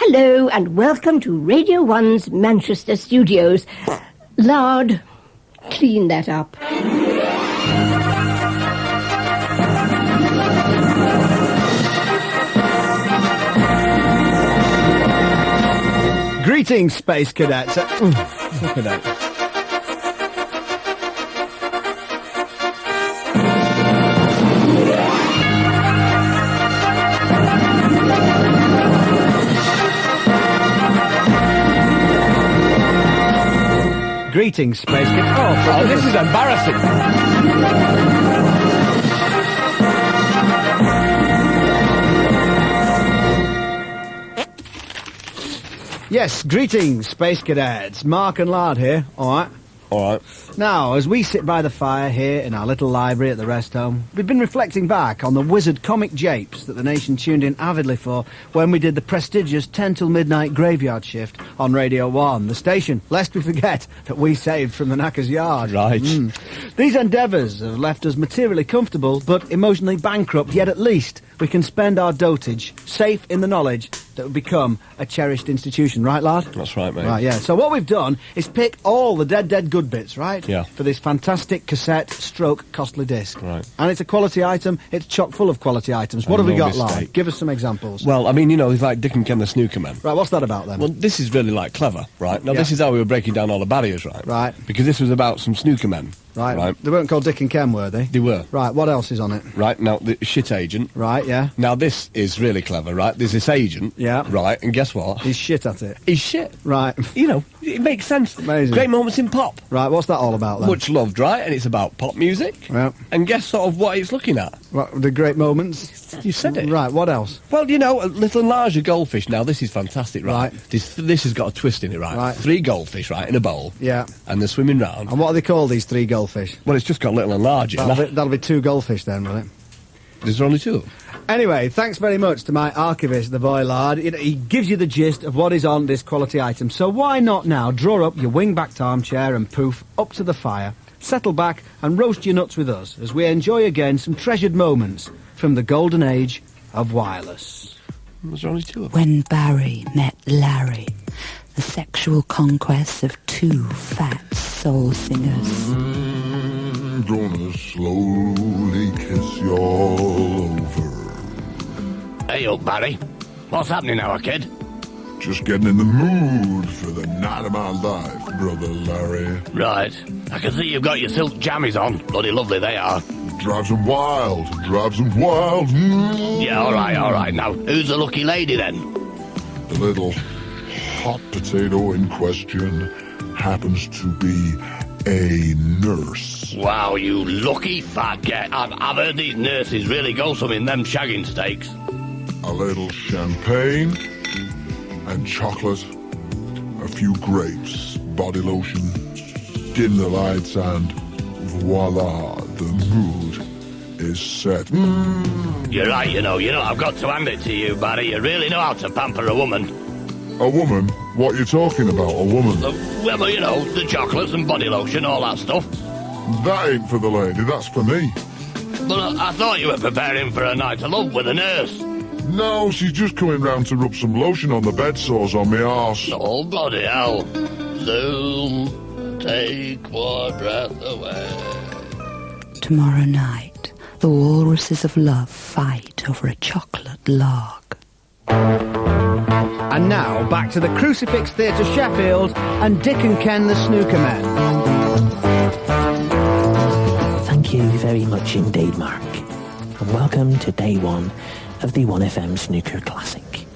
Hello and welcome to Radio 1's Manchester studios. Lard, clean that up. Greetings, Space Cadets. Look at that. Greetings, Space Cadets. Oh, this is embarrassing. Yes, greetings, Space Cadets. Mark and Lard here, alright? Alright. Now, as we sit by the fire here in our little library at the rest home, we've been reflecting back on the wizard comic japes that the nation tuned in avidly for when we did the prestigious 10 till midnight graveyard shift on Radio 1, the station, lest we forget that we saved from the knacker's yard. Right. These endeavours have left us materially comfortable but emotionally bankrupt, yet at least we can spend our dotage safe in the knowledge that will become a cherished institution, right, lad? That's right, mate. Right, yeah. So what we've done is pick all the dead good bits, right? Yeah. For this fantastic cassette stroke costly disc. Right. And it's a quality item. It's chock full of quality items. What have we got, lad? Give us some examples. Well, I mean, you know, it's like Dick and Ken the Snooker Men. Right, what's that about then? Well, this is really, like, clever, right? Now, Yeah. this is how we were breaking down all the barriers, right? Right. Because this was about some snooker men. Right. They weren't called Dick and Ken, were they? They were. Right, what else is on it? Right, now, the shit agent. Right, yeah. Now, this is really clever, right? There's this agent. Yeah. Right, and guess what? He's shit at it. He's shit. Right. You know, it makes sense. Amazing. Great moments in pop. Right, what's that all about then? Much loved, right? And it's about pop music. Yeah. And guess sort of what it's looking at? What, the great moments? You said it. Right, what else? Well, you know, a little and larger goldfish. Now, this is fantastic, right? Right. This has got a twist in it, right? Right. 3 goldfish, right, in a bowl. Yeah. And they're swimming round. And what are they called, these 3 goldfish? Well, it's just got little and large. That'll be 2 goldfish then, will it? There's only 2. Anyway, thanks very much to my archivist, the boy Lard. He gives you the gist of what is on this quality item. So why not now draw up your wing-backed armchair and poof up to the fire, settle back and roast your nuts with us as we enjoy again some treasured moments from the golden age of wireless. There's only 2 of them. When Barry met Larry, the sexual conquest of 2 fat soul singers. Gonna slowly kiss you all over. Hey up, Barry. What's happening now, kid? Just getting in the mood for the night of my life, brother Larry. Right. I can see you've got your silk jammies on. Bloody lovely they are. Drives them wild, drives them wild. Yeah, all right. Now, who's the lucky lady, then? The little hot potato in question happens to be a nurse. Wow, you lucky fat get. I've heard these nurses really go some in them shagging steaks. A little champagne and chocolate, a few grapes, body lotion, dim the lights, and voila, the mood is set. You're right, you know, I've got to hand it to you, Barry. You really know how to pamper a woman. A woman? What are you talking about, a woman? Well, you know, the chocolates and body lotion, all that stuff. That ain't for the lady, that's for me. But I thought you were preparing for a night of love with a nurse. No, she's just coming round to rub some lotion on the bed sores on me arse. Oh, bloody hell. Zoom, take one breath away. Tomorrow night, the walruses of love fight over a chocolate log. And now, back to the Crucifix Theatre Sheffield and Dick and Ken the Snooker Men. Thank you very much indeed, Mark. And welcome to day 1 of the 1FM Snooker Classic.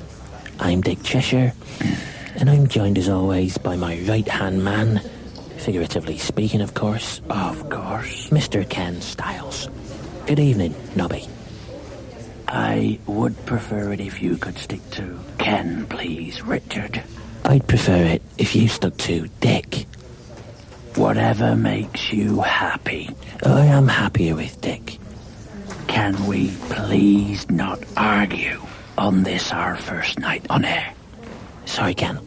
I'm Dick Cheshire, and I'm joined as always by my right-hand man, figuratively speaking, of course, Mr. Ken Stiles. Good evening, Nobby. I would prefer it if you could stick to Ken, please, Richard. I'd prefer it if you stuck to Dick. Whatever makes you happy. I am happier with Dick. Can we please not argue on this our first night on air? Sorry, Ken.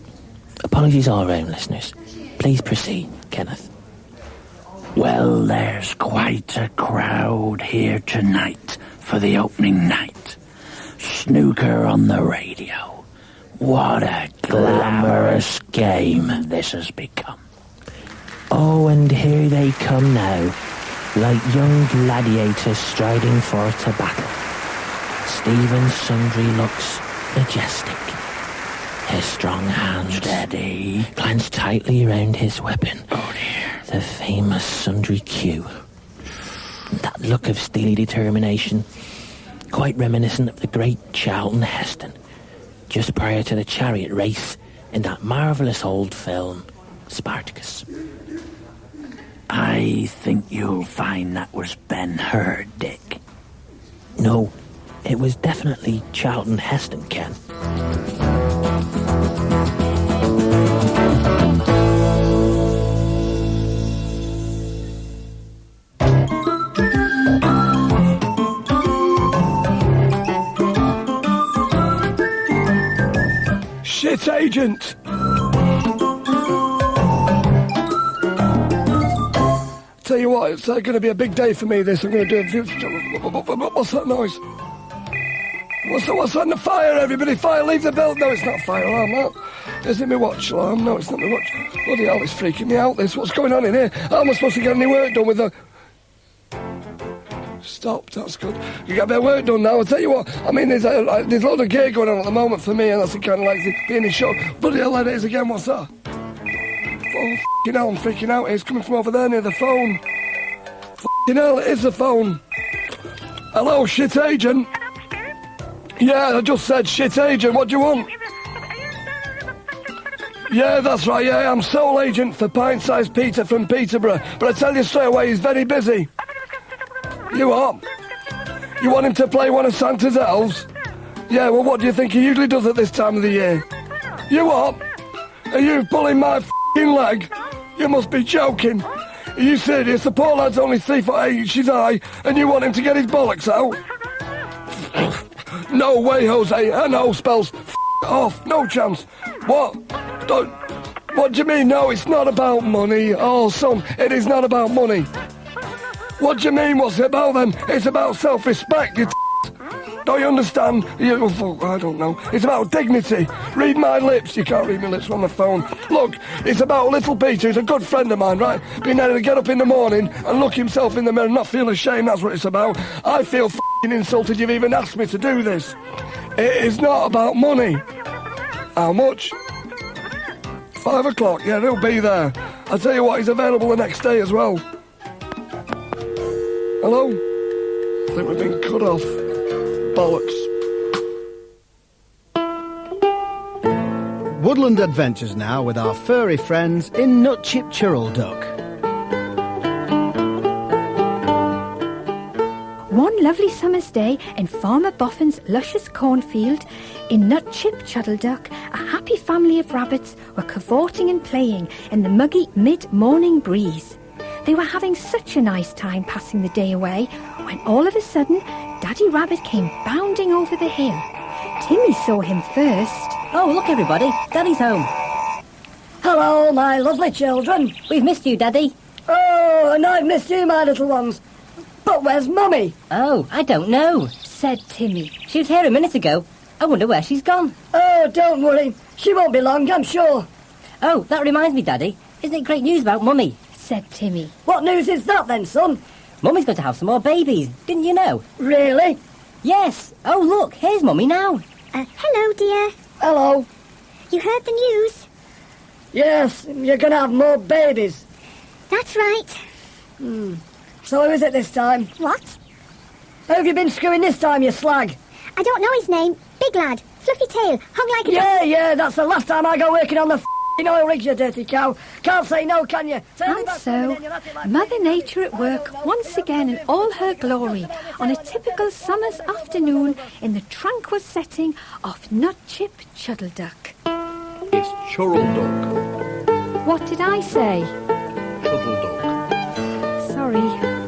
Apologies all around, listeners. Please proceed, Kenneth. Well, there's quite a crowd here tonight for the opening night. Snooker on the radio. What a glamorous game this has become. Oh, and here they come now, like young gladiators striding forth to battle. Stephen Sundry looks majestic. His strong hands Steady. clenched tightly round his weapon. Oh dear. The famous Sundry Q. That look of steely determination, quite reminiscent of the great Charlton Heston, just prior to the chariot race in that marvellous old film, Spartacus. I think you'll find that was Ben-Hur, Dick. No, it was definitely Charlton Heston, Ken. Shit agent! Tell you what, it's going to be a big day for me, this. I'm going to do a few... What's that noise? What's that in the fire, everybody? Fire, leave the building. No, it's not fire alarm, no. Is it my watch alarm? No, it's not my watch. Bloody hell, it's freaking me out, this. What's going on in here? How am I supposed to get any work done with the... Stop, that's good. You got a bit of work done now, I'll tell you what. I mean, there's a lot of gear going on at the moment for me, and that's the kind of like being in shock. Bloody hell, that is again, what's that? Oh, f***ing hell, I'm freaking out. It's coming from over there near the phone. F***ing hell, it is the phone. Hello, shit agent. Yeah, I just said shit agent, what do you want? Yeah, that's right, yeah, I'm sole agent for Pint-Sized Peter from Peterborough. But I tell you straight away, he's very busy. You what? You want him to play one of Santa's elves? Yeah, well, what do you think he usually does at this time of the year? You what? Are you pulling my f***ing leg? You must be joking. Are you serious? The poor lad's only 3'8", she's high, and you want him to get his bollocks out? No way, Jose. I know spells f*** off. No chance. What? What do you mean? No, it's not about money. Oh, son, it is not about money. What do you mean? What's it about then? It's about self-respect, you don't you understand? I don't know. It's about dignity. Read my lips. You can't read my lips on the phone. Look, it's about little Peter. He's a good friend of mine, right? Being able to get up in the morning and look himself in the mirror and not feel ashamed. That's what it's about. I feel f***ing insulted you've even asked me to do this. It is not about money. How much? 5 o'clock. Yeah, he'll be there. I'll tell you what, he's available the next day as well. Hello? I think we've been cut off. Bollocks. Woodland adventures now with our furry friends in Nutchip Churlduck. One lovely summer's day in Farmer Boffin's luscious cornfield in Nutchip Churlduck, a happy family of rabbits were cavorting and playing in the muggy mid-morning breeze. They were having such a nice time passing the day away when all of a sudden Daddy Rabbit came bounding over the hill. Timmy saw him first. Oh, look everybody, Daddy's home. Hello, my lovely children. We've missed you, Daddy. Oh, and I've missed you, my little ones. But where's Mummy? Oh, I don't know, said Timmy. She was here a minute ago. I wonder where she's gone. Oh, don't worry. She won't be long, I'm sure. Oh, that reminds me, Daddy. Isn't it great news about Mummy? Said Timmy. What news is that then, son? Mummy's going to have some more babies, didn't you know? Really? Yes. Oh, look, here's Mummy now. Hello, dear. Hello. You heard the news? Yes, you're going to have more babies. That's right. So who is it this time? What? Who have you been screwing this time, you slag? I don't know his name. Big lad. Fluffy tail. Hung like a... Yeah, that's the last time I go working on the oil rigs, you dirty cow. Can't say no, can you? And so, Mother Nature at work once again in all her glory on a typical summer's afternoon in the tranquil setting of Nutchip Churlduck. It's Churlduck. What did I say? Churlduck. Sorry.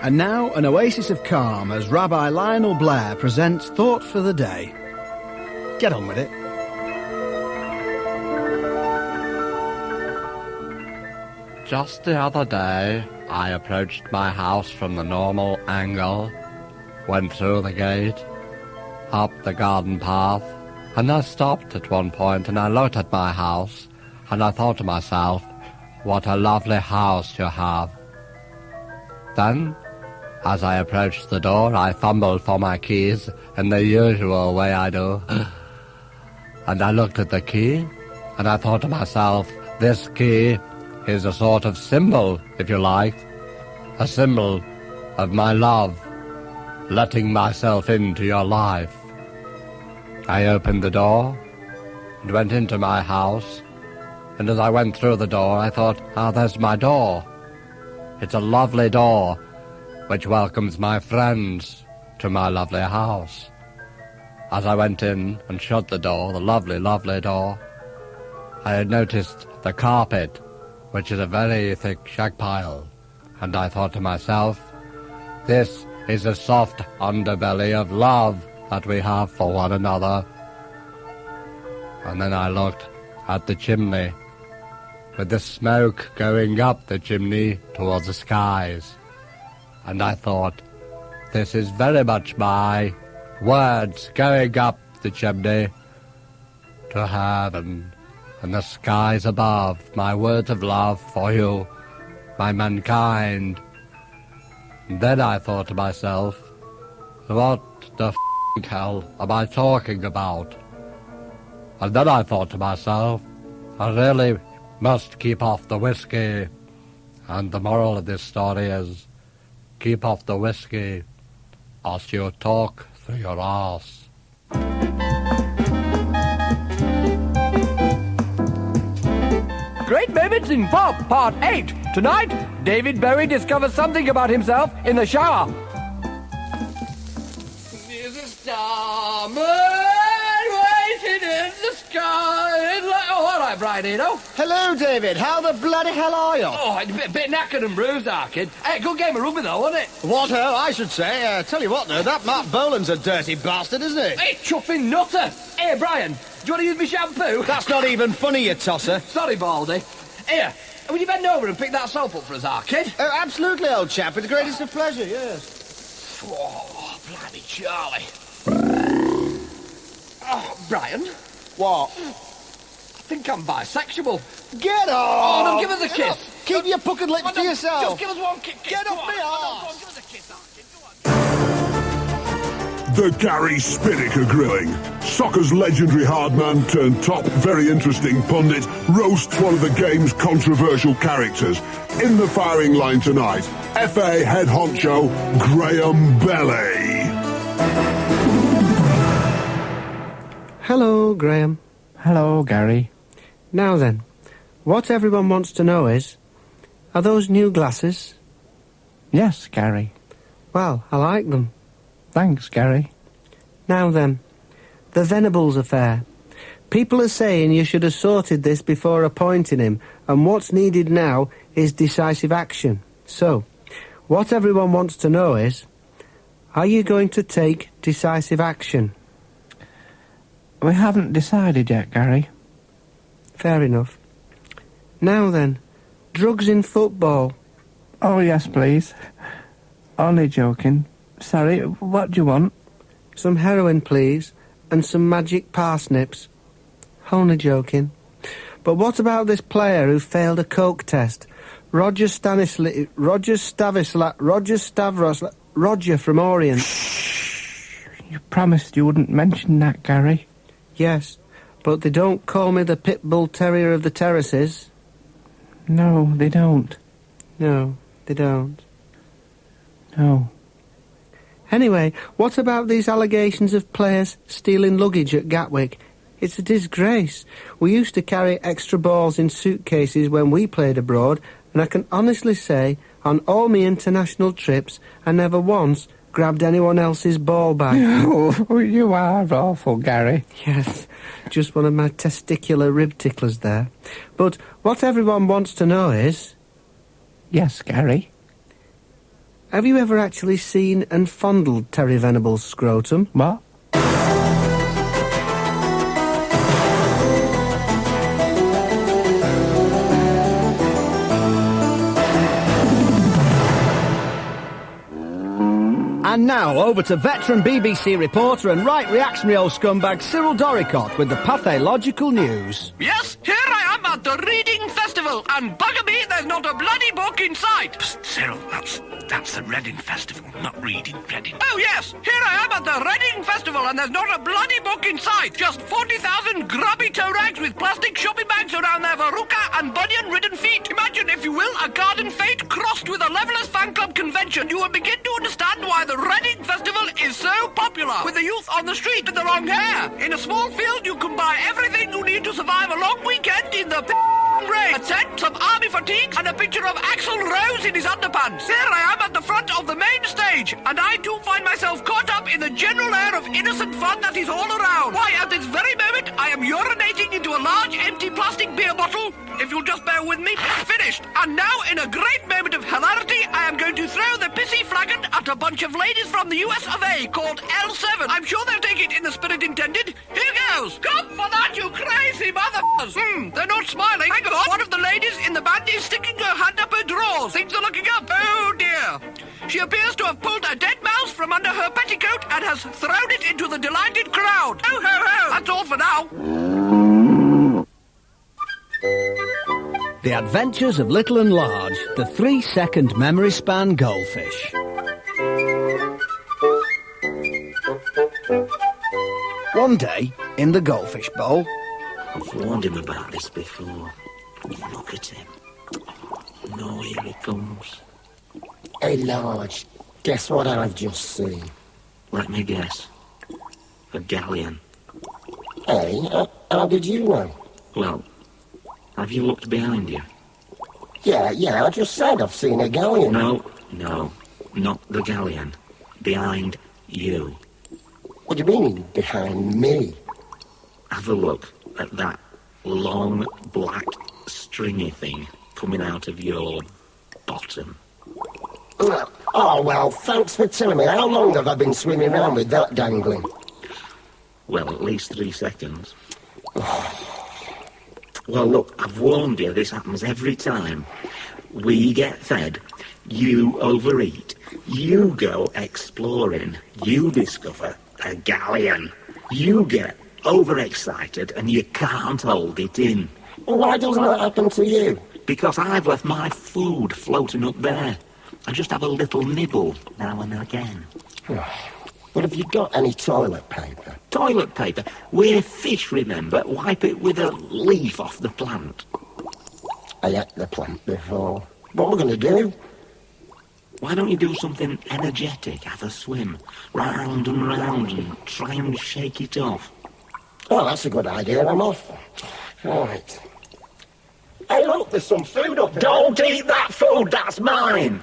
And now, an oasis of calm as Rabbi Lionel Blair presents Thought for the Day. Get on with it. Just the other day, I approached my house from the normal angle, went through the gate, up the garden path, and I stopped at one point and I looked at my house, and I thought to myself, what a lovely house you have. Then, as I approached the door, I fumbled for my keys in the usual way I do. And I looked at the key, and I thought to myself, this key is a sort of symbol, if you like, a symbol of my love, letting myself into your life. I opened the door and went into my house, and as I went through the door, I thought, there's my door. It's a lovely door, which welcomes my friends to my lovely house. As I went in and shut the door, the lovely, lovely door, I had noticed the carpet, which is a very thick shag pile, and I thought to myself, this is a soft underbelly of love that we have for one another. And then I looked at the chimney, with the smoke going up the chimney towards the skies, and I thought, this is very much my words going up the chimney to heaven and the skies above, my words of love for you, my mankind. And then I thought to myself, what the hell am I talking about? And then I thought to myself, I really must keep off the whiskey. And the moral of this story is, keep off the whiskey, or you'll talk through your arse. Great Moments in Pop, Part 8. Tonight, David Bowie discovers something about himself in the shower. There's a starman waiting in the sky. Oh, all right, Brian, you know. Hello, David. How the bloody hell are you? Oh, a bit knackered and bruised, our kid. Hey, good game of rugby, though, wasn't it? What, I should say. Tell you what, though, that Matt Boland's a dirty bastard, isn't he? Hey, chuffing nutter. Hey, Brian, do you want to use my shampoo? That's not even funny, you tosser. Sorry, Baldy. Here, will you bend over and pick that soap up for us, our kid? Absolutely, old chap. It's the greatest of pleasure, yes. Oh, bloody Charlie. Oh, Brian. What? I think I'm bisexual. Get off! Oh, no, give us a kiss. Keep your puckered lips to yourself. Just give us one kiss. Get off me arse. Give us a kiss, our kid. Go on. The Gary Spinnaker Grilling. Soccer's legendary hard man turned top, very interesting pundit roasts one of the game's controversial characters. In the firing line tonight, FA head honcho Graham Belly. Hello, Graham. Hello, Gary. Now then, what everyone wants to know is, are those new glasses? Yes, Gary. Well, I like them. Thanks, Gary. Now then, the Venables affair. People are saying you should have sorted this before appointing him, and what's needed now is decisive action. So, what everyone wants to know is, are you going to take decisive action? We haven't decided yet, Gary. Fair enough. Now then, drugs in football. Oh, yes, please. Only joking. Sorry, what do you want? Some heroin, please, and some magic parsnips. Only joking. But what about this player who failed a coke test? Roger from Orient. You promised you wouldn't mention that, Gary. Yes, but they don't call me the pit bull terrier of the terraces. No, they don't. No, they don't. No. Anyway, what about these allegations of players stealing luggage at Gatwick? It's a disgrace. We used to carry extra balls in suitcases when we played abroad, and I can honestly say, on all my international trips, I never once grabbed anyone else's ball bag. Oh, you are awful, Gary. Yes, just one of my testicular rib ticklers there. But what everyone wants to know is... Yes, Gary? Have you ever actually seen and fondled Terry Venables' scrotum? What? And now, over to veteran BBC reporter and right reactionary old scumbag Cyril Doricott with the pathological news. Yes, here I am at the Reading Festival, and bugger me, there's not a bloody book in sight. Psst, Cyril, that's the Reading Festival, not Reading, Reading. Oh yes, here I am at the Reading Festival, and there's not a bloody book in sight. Just 40,000 grubby toe rags with plastic shopping bags around their verruca and bunyan-ridden feet. Imagine, if you will, a garden fete crossed with a levelers fan club convention. You will begin to understand why the Reading Festival is so popular, with the youth on the street with the wrong hair. In a small field, you can buy everything you need to survive a long weekend in the rain. A tent, some army fatigues, and a picture of Axl Rose in his underpants. Here I am at the front of the main stage, and I too find myself caught up in the general air of innocent fun that is all around. Why, at this very moment, I am urinating into a large empty plastic beer bottle. If you'll just bear with me, finished. And now, in a great moment of hilarity, I am going to throw the pissy flagon at a bunch of ladies from the US of A called L7. I'm sure they'll take it in the spirit intended. Here goes. Come for that, you crazy motherfuckers. They're not smiling. Hang on. One of the ladies in the band is sticking her hand up her drawers. Things are looking up. Oh, dear. She appears to have pulled a dead mouse from under her petticoat and has thrown it into the delighted crowd. Oh, ho, ho. That's all for now. The Adventures of Little and Large, the 3-second memory span goldfish. One day, in the goldfish bowl... I've warned him about this before. Look at him. No, here he comes. Hey, Large, guess what I've just seen? Let me guess. A galleon. Hey, how did you know? Well, have you looked behind you? Yeah, I just said I've seen a galleon. No, not the galleon. Behind you. What do you mean, behind me? Have a look at that long, black, stringy thing coming out of your bottom. Oh, well, thanks for telling me. How long have I been swimming around with that dangling? Well, at least 3 seconds. Well, look, I've warned you, this happens every time. We get fed, you overeat, you go exploring, you discover a galleon. You get overexcited and you can't hold it in. Well, why doesn't that happen to you? Because I've left my food floating up there. I just have a little nibble now and again. But have you got any toilet paper? Toilet paper? We're fish, remember? Wipe it with a leaf off the plant. I ate the plant before. What are we going to do? Why don't you do something energetic? Have a swim. Round and round and try and shake it off. Oh, that's a good idea. I'm off. Right. Hey, look, there's some food up there. Don't eat that food, that's mine!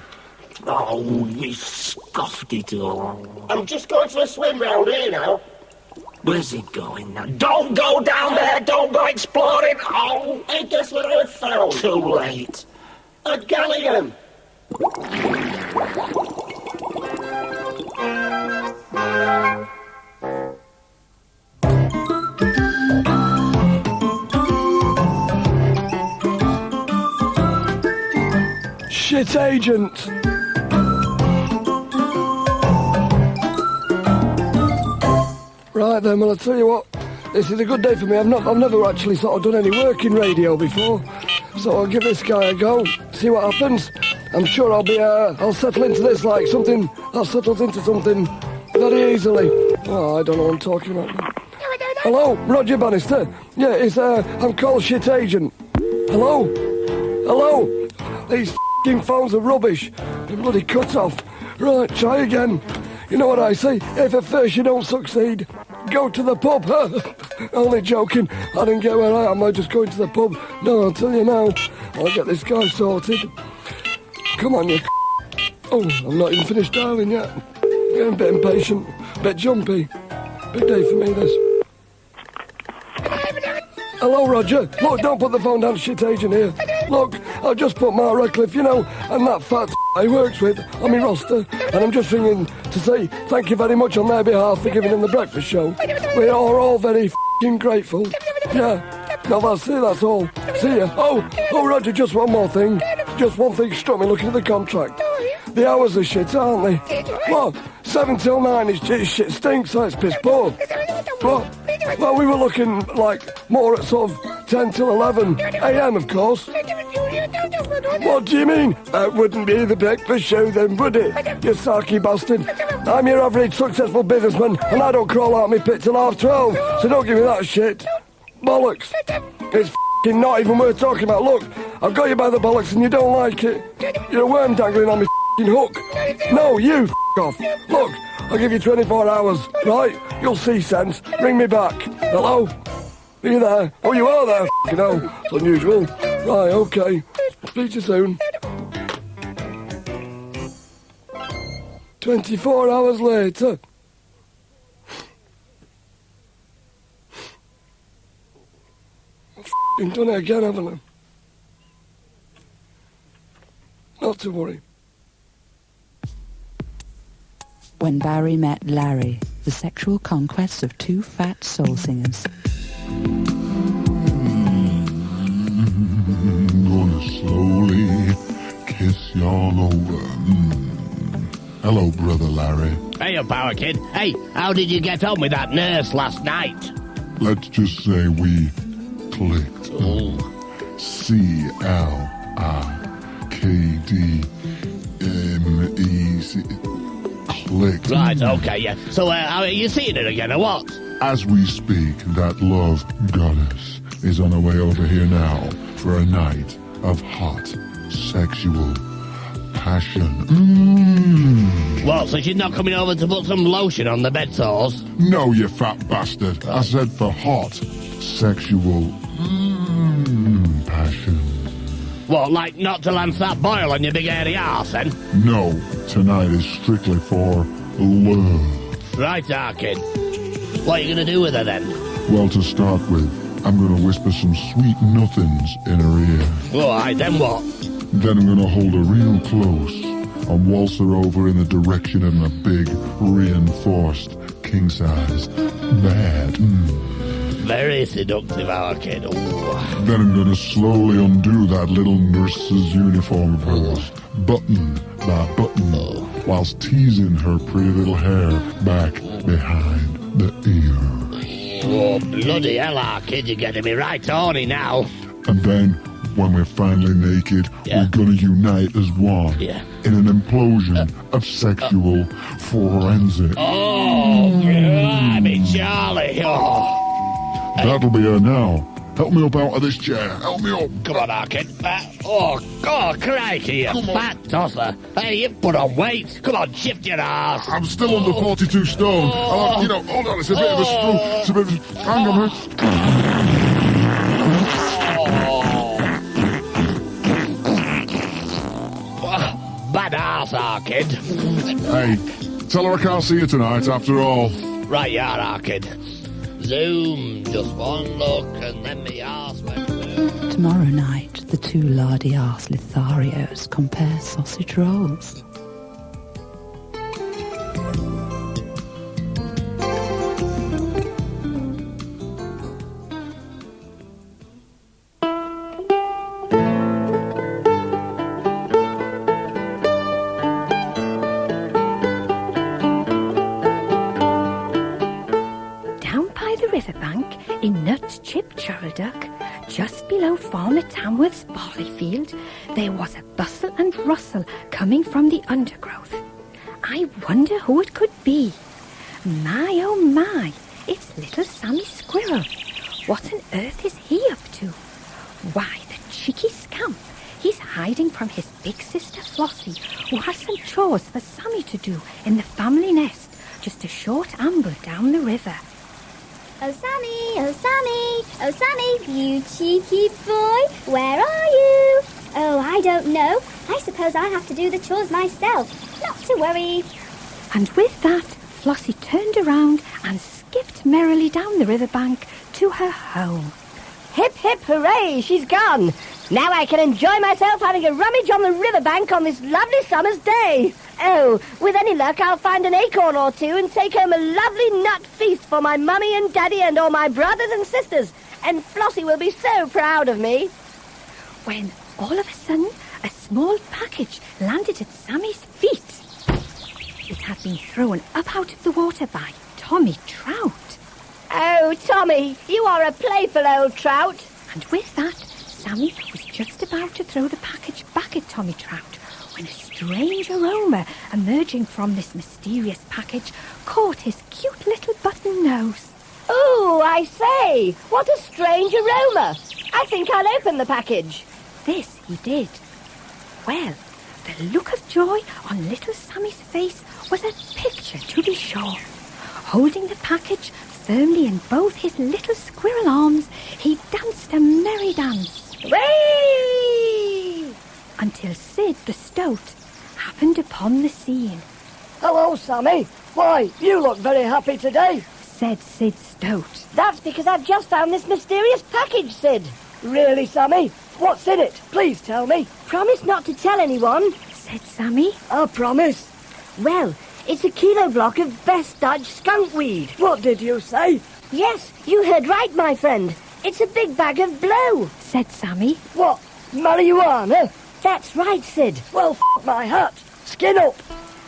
Oh, you scoffed it all. I'm just going for a swim round here now. Where's he going now? Don't go down there! Don't go exploring! Oh! Hey, guess what I found? Too late. A galleon! Shit agent! Right then, well, I'll tell you what, this is a good day for me. I've never actually sort of done any work in radio before, so I'll give this guy a go, see what happens. I'm sure I'll settle into this like something, I'll settle into something very easily. Oh, I don't know what I'm talking about. Hello, Roger Bannister. Yeah, I'm called Shit Agent. Hello? Hello? These f***ing phones are rubbish. They're bloody cut off. Right, try again. You know what I say? If at first you don't succeed, go to the pub. Only joking. I didn't get where I am. I'm just going to the pub. No, I'll tell you now. I'll get this guy sorted. Come on, you Oh, I'm not even finished dialing yet. Getting a bit impatient. A bit jumpy. Big day for me, this. Hello, Roger. Look, don't put the phone down, Shit Agent here. Look, I've just put Mark Radcliffe, and that fat I works with on my roster, and I'm just ringing to say thank you very much on their behalf for giving them the breakfast show. We are all very f***ing grateful. Yeah, no, that's it, that's all. See ya. Oh, Roger, just one more thing. Just one thing struck me looking at the contract. The hours are shit, aren't they? What? 7 till 9 is shit stinks, that's piss poor. What? Well, we were looking like more at sort of 10 till 11 a.m, of course. What do you mean? That wouldn't be the breakfast show then, would it? You sarky bastard. I'm your average successful businessman, and I don't crawl out my pit till 12:30, so don't give me that shit. Bollocks. It's f***ing not even worth talking about. Look, I've got you by the bollocks and you don't like it. You're a worm dangling on me f***ing hook. No, you f*** off. Look, I'll give you 24 hours, right? You'll see sense. Ring me back. Hello? Are you there? Oh, you are there, f***ing hell. It's unusual. Right, okay. Speak to you soon. 24 hours later. I've done it again, haven't I? Not to worry. When Barry met Larry, the sexual conquests of two fat soul singers. Gonna slowly kiss y'all over. Hello, brother Larry. Hey, power kid. Hey, how did you get on with that nurse last night? Let's just say we clicked. C-L-I-K-D-M-E-C. Clicked. Right, okay, yeah. So, are you seeing it again, or what? As we speak, that love goddess is on her way over here now for a night of hot, sexual passion. What, so she's not coming over to put some lotion on the bed sores? No, you fat bastard. I said for hot, sexual passion. What, like not to lance that boil on your big hairy arse, then? No, tonight is strictly for love. Right, kid. What are you going to do with her, then? Well, to start with, I'm going to whisper some sweet nothings in her ear. All right, then what? Then I'm going to hold her real close and waltz her over in the direction of my big, reinforced, king-size bed. Very seductive, our kid. Ooh. Then I'm going to slowly undo that little nurse's uniform of hers, button by button, whilst teasing her pretty little hair back behind the ear. Oh, bloody hell, our kid, you're getting me right horny now. And then, when we're finally naked, we're going to unite as one in an implosion of sexual forensic. Oh, blimey, Charlie. Oh. That'll be her now. Help me up out of this chair. Help me up. Come on, our kid. Crikey, you fat tosser. Hey, you've put on weight. Come on, shift your ass. I'm still under 42 stone. Hold on, it's a bit of a screw. It's a bit of a... Hang on, Bad ass, our kid. Hey, tell her I can't see you tonight, after all. Right, you are, our kid. Zoom, just one look, and then me arse went through. Tomorrow night, the two lardy arse Lotharios compare sausage rolls. Just below Farmer Tamworth's barley field, there was a bustle and rustle coming from the undergrowth. I wonder who it could be. My, oh my, it's little Sammy Squirrel. What on earth is he up to? Why, the cheeky scamp. He's hiding from his big sister Flossie, who has some chores for Sammy to do in the family nest, just a short amble down the river. Oh, Sammy, oh, Sammy, oh, Sammy, you cheeky boy, where are you? Oh, I don't know. I suppose I have to do the chores myself. Not to worry. And with that, Flossie turned around and skipped merrily down the riverbank to her home. Hip, hip, hooray, she's gone. Now I can enjoy myself having a rummage on the riverbank on this lovely summer's day. Oh, with any luck, I'll find an acorn or two and take home a lovely nut feast for my mummy and daddy and all my brothers and sisters. And Flossie will be so proud of me. When all of a sudden, a small package landed at Sammy's feet. It had been thrown up out of the water by Tommy Trout. Oh, Tommy, you are a playful old trout. And with that, Sammy was just about to throw the package back at Tommy Trout when a strange aroma emerging from this mysterious package caught his cute little button nose. Oh, I say, what a strange aroma. I think I'll open the package. This he did. Well, the look of joy on little Sammy's face was a picture, to be sure. Holding the package firmly in both his little squirrel arms, he danced a merry dance. Whee! Until Sid the Stoat happened upon the scene. Hello, Sammy. Why, you look very happy today, said Sid Stoat. That's because I've just found this mysterious package, Sid. Really, Sammy? What's in it? Please tell me. Promise not to tell anyone, said Sammy. I promise. Well, it's a kilo block of best Dutch skunkweed. What did you say? Yes, you heard right, my friend. It's a big bag of blow, said Sammy. What, marijuana? That's right, Sid. Well, f*** my hat. Skin up.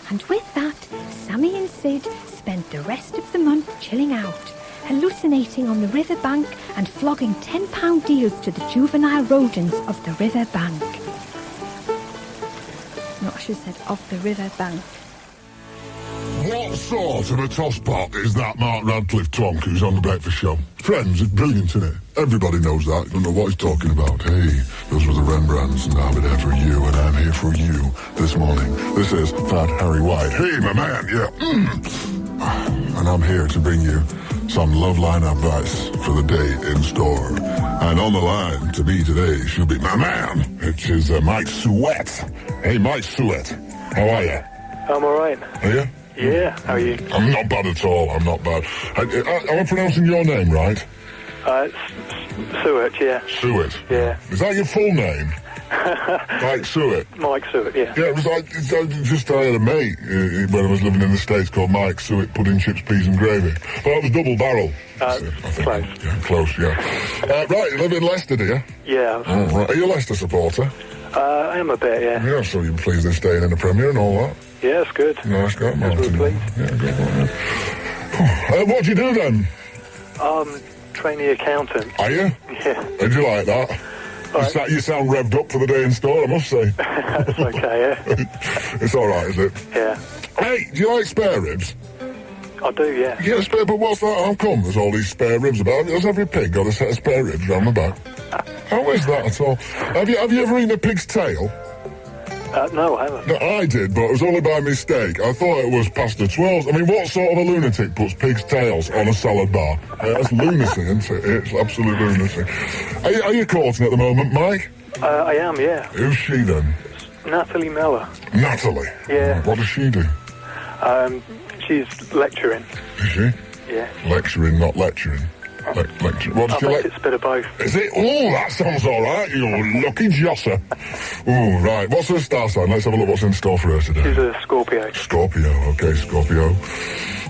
And with that, Sammy and Sid spent the rest of the month chilling out, hallucinating on the river bank and flogging £10 deals to the juvenile rodents of the river bank. No, I should have said of the river bank. What sort of a tosspot is that Mark Radcliffe twonk who's on the breakfast show? Friends, it's brilliant, isn't it? Everybody knows that. You don't know what he's talking about. Hey, those were the Rembrandts, and I've been there for you, and I'm here for you this morning. This is Fat Harry White. Hey, my man, yeah. And I'm here to bring you some love line advice for the day in store. And on the line to be today should be my man, which is Mike Suet. Hey, Mike Suet, how are you? I'm all right. Are you? Yeah, how are you? I'm not bad at all, I'm not bad. Am I pronouncing your name right? Suet, yeah. Suet? Yeah. Is that your full name? Mike Suet? Mike Suet, yeah. Yeah, it was like, I had a mate when I was living in the States called Mike Suet, pudding, chips, peas and gravy. Well, that was double barrel. I think. Close. Yeah, close, yeah. Right, you live in Leicester, do you? Yeah. Oh, right. Are you a Leicester supporter? I am a bit, yeah. Yeah, so you're pleased they're staying in the Premier and all that? Yeah, it's good. Nice guy, Martin. Yeah, good one, yeah. What do you do then? Trainee accountant. Are you? Yeah. How'd you like that? Right. You sound revved up for the day in store, I must say. That's okay, yeah. It's all right, is it? Yeah. Hey, do you like spare ribs? I do, yeah. Yeah, spare, but what's that? How come there's all these spare ribs about? Has every pig got a set of spare ribs round the back? How is that at all? Have you ever eaten a pig's tail? No, I haven't. No, I did, but it was only by mistake. I thought it was pasta twirls. I mean, what sort of a lunatic puts pig's tails on a salad bar? That's lunacy, isn't it? It's absolute lunacy. Are you courting at the moment, Mike? I am, yeah. Who's she then? Natalie Mellor. Natalie? Yeah. What does she do? She's lecturing. Is she? Yeah. Lecturing, not lecturing. Lecture. What does I think it's a bit of both. Is it? Oh, that sounds all right. You lucky josser. Oh, right. What's her star sign? Let's have a look what's in store for her today. She's a Scorpio. Scorpio. Okay, Scorpio.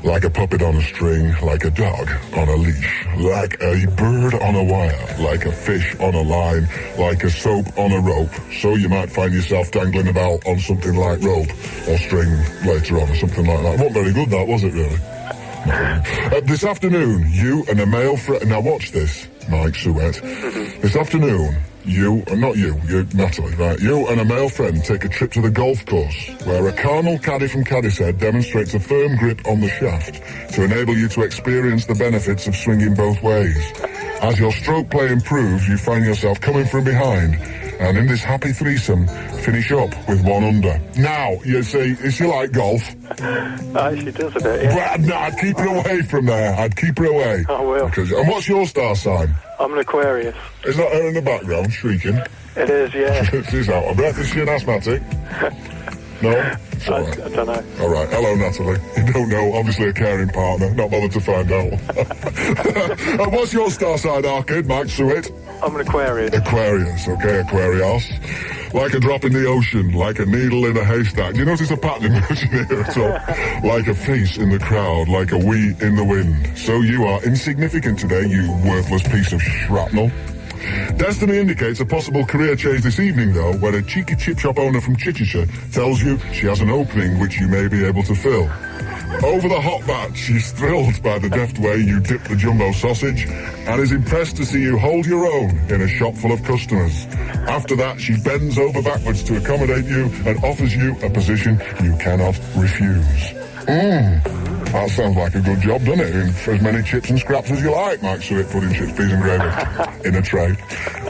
Like a puppet on a string, like a dog on a leash, like a bird on a wire, like a fish on a line, like a soap on a rope. So you might find yourself dangling about on something like rope or string later on or something like that. It wasn't very good, that, was it, really? This afternoon, you and a male friend... Now watch this, Mike Suet. This afternoon, you're Natalie, right? You and a male friend take a trip to the golf course, where a carnal caddy from Caddy's demonstrates a firm grip on the shaft to enable you to experience the benefits of swinging both ways. As your stroke play improves, you find yourself coming from behind, and in this happy threesome, finish up with one under. Now, you see, is she like golf? She does a bit, yeah. No, I'd keep her away from there. I'd keep her away. I will. And what's your star sign? I'm an Aquarius. Is that her in the background, shrieking? It is, yeah. She's out of breath. Is she an asthmatic? No? It's all right. I don't know. All right. Hello, Natalie. You don't know. Obviously a caring partner. Not bothered to find out. What's your star sign, Arcade, Mike Suet? I'm an Aquarius. Aquarius, okay, Aquarius. Like a drop in the ocean, like a needle in a haystack. Do you notice a pattern emerging here at all? Like a face in the crowd, like a wee in the wind. So you are insignificant today, you worthless piece of shrapnel. Destiny indicates a possible career change this evening, though, where a cheeky chip shop owner from Cheshire tells you she has an opening which you may be able to fill. Over the hot bat, she's thrilled by the deft way you dip the jumbo sausage and is impressed to see you hold your own in a shop full of customers. After that, she bends over backwards to accommodate you and offers you a position you cannot refuse. That sounds like a good job, doesn't it? In for as many chips and scraps as you like, Mike Suet, pudding, chips, peas and gravy in a tray.